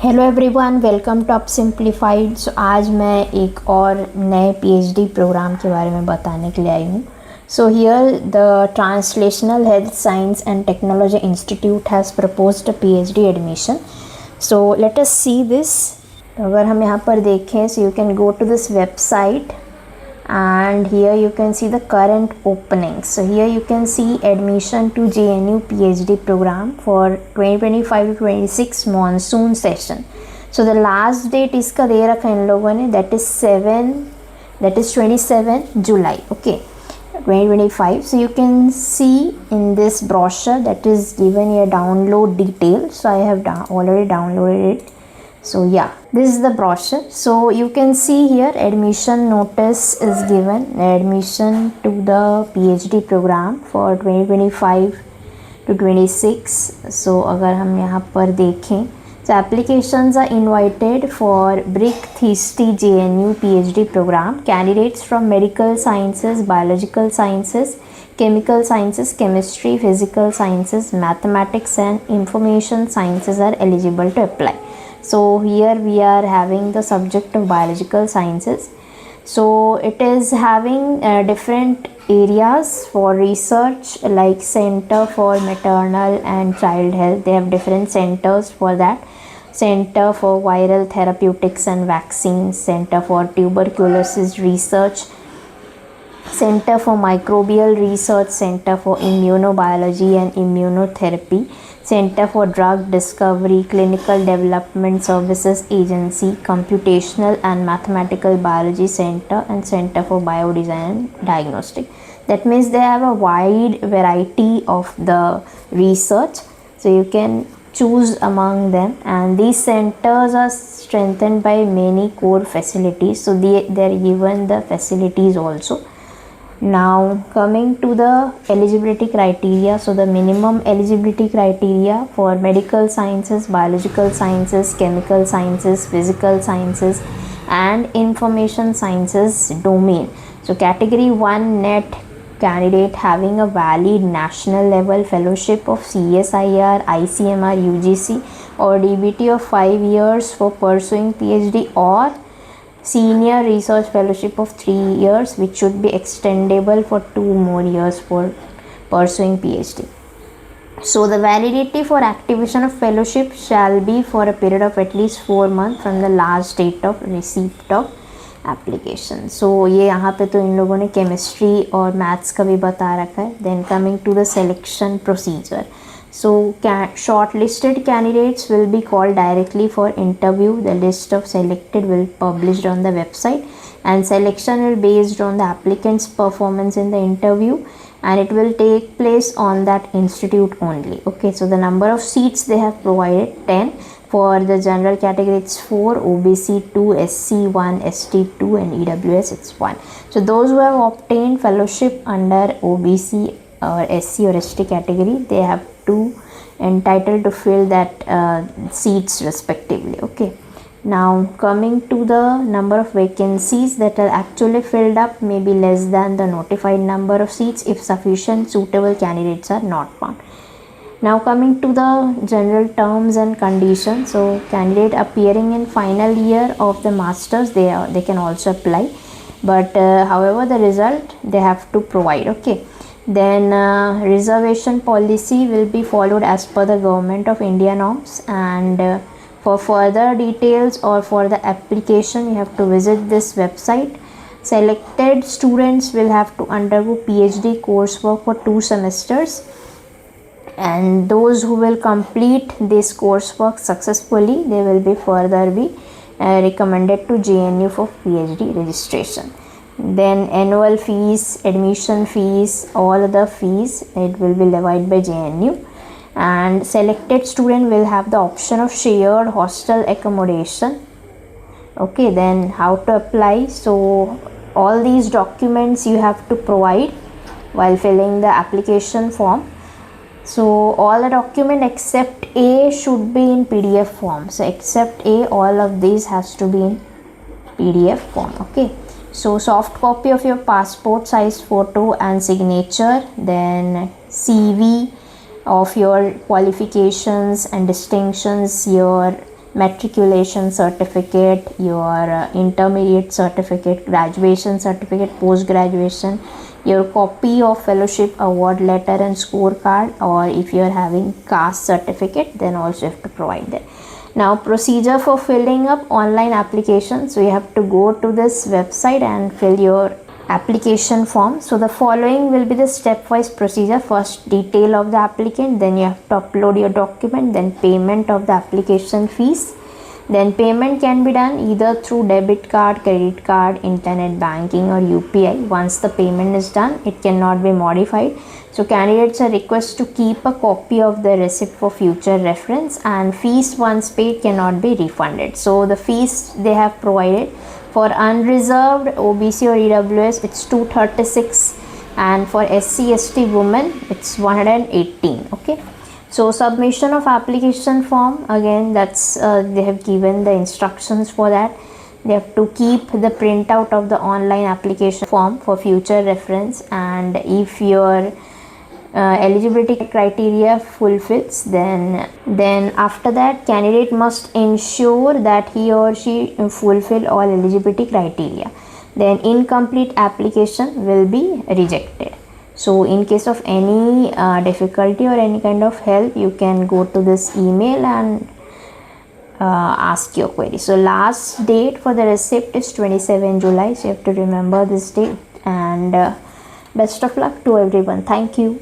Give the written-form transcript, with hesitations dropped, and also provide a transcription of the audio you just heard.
Hello everyone, welcome to up simplified. So आज मैं एक और नए पीएचडी प्रोग्राम के बारे में बताने के लिए आई हूँ। So here the translational health science and technology institute has proposed a PhD admission. So let us see this. तो अगर हम यहाँ पर देखें, so you can go to this website and here you can see the current openings. So here you can see admission to JNU PhD program for 2025 to 26 monsoon session. So the last date इसका दे रखा है इन लोगों ने, that is 27 July, okay, 2025. So you can see in this brochure that is given here download details. So I have already downloaded it. So yeah, this is the brochure. So you can see here admission notice is given, admission to the PhD program for 2025 to 26. So अगर हम यहाँ पर देखें, so applications are invited for BRIC Thisti JNU PhD program. Candidates from medical sciences, biological sciences, chemical sciences, chemistry, physical sciences, mathematics and information sciences are eligible to apply. So here we are having the subject of biological sciences. So it is having different areas for research, like Center for Maternal and Child Health. They have different centers for that. Center for Viral Therapeutics and Vaccines, Center for Tuberculosis Research, Center for Microbial Research, Center for Immunobiology and Immunotherapy, Center for Drug Discovery, Clinical Development Services Agency, Computational and Mathematical Biology Center, and Center for Biodesign and Diagnostic. That means they have a wide variety of the research, so you can choose among them, and these centers are strengthened by many core facilities, so they are given the facilities also. Now coming to the eligibility criteria, so the minimum eligibility criteria for medical sciences, biological sciences, chemical sciences, physical sciences and information sciences domain. So category 1 net candidate having a valid national level fellowship of CSIR, ICMR, UGC or DBT of 5 years for pursuing PhD, or senior research fellowship of 3 years which should be extendable for 2 more years for pursuing PhD. So the validity for activation of fellowship shall be for a period of at least 4 months from the last date of receipt of application. So ये यहाँ पे तो इन लोगों ने chemistry और maths का भी बता रखा है. Then coming to the selection procedure. So shortlisted candidates will be called directly for interview. The list of selected will be published on the website, and selection will be based on the applicant's performance in the interview, and it will take place on that institute only. Okay, so the number of seats they have provided 10. For the general category it's 4, OBC 2, SC 1, ST 2 and EWS it's 1. So those who have obtained fellowship under OBC or SC or ST category, they have to entitled to fill that seats respectively. Okay, now coming to the number of vacancies that are actually filled up may be less than the notified number of seats if sufficient suitable candidates are not found. Now coming to the general terms and conditions. So candidate appearing in final year of the masters, they can also apply, but however the result they have to provide. Okay, then reservation policy will be followed as per the Government of India norms, and for further details or for the application you have to visit this website. Selected students will have to undergo PhD coursework for 2 semesters, and those who will complete this coursework successfully, they will be further be recommended to JNU for PhD registration. Then annual fees, admission fees, all other fees, it will be levied by JNU, and selected student will have the option of shared hostel accommodation. Okay, then how to apply. So all these documents you have to provide while filling the application form. So all the document except A should be in PDF form. So except A, all of these has to be in PDF form. Okay, so soft copy of your passport size photo and signature, then CV of your qualifications and distinctions, your matriculation certificate, your intermediate certificate, graduation certificate, post graduation, your copy of fellowship award letter and scorecard, or if you are having caste certificate, then also you have to provide that. Now procedure for filling up online application. So you have to go to this website and fill your application form. So the following will be the stepwise procedure. First, detail of the applicant, then you have to upload your document, then payment of the application fees. Then payment can be done either through debit card, credit card, internet banking or UPI. Once the payment is done, it cannot be modified. So candidates are requested to keep a copy of the receipt for future reference, and fees once paid cannot be refunded. So the fees they have provided for unreserved OBC or EWS, it's 236, and for SC ST women it's 118. Okay. So submission of application form, again that's they have given the instructions for that. They have to keep the printout of the online application form for future reference, and if your eligibility criteria fulfills, then after that candidate must ensure that he or she fulfill all eligibility criteria. Then incomplete application will be rejected. So in case of any difficulty or any kind of help, you can go to this email and ask your query. So last date for the receipt is 27 July. So you have to remember this date, and best of luck to everyone. Thank you.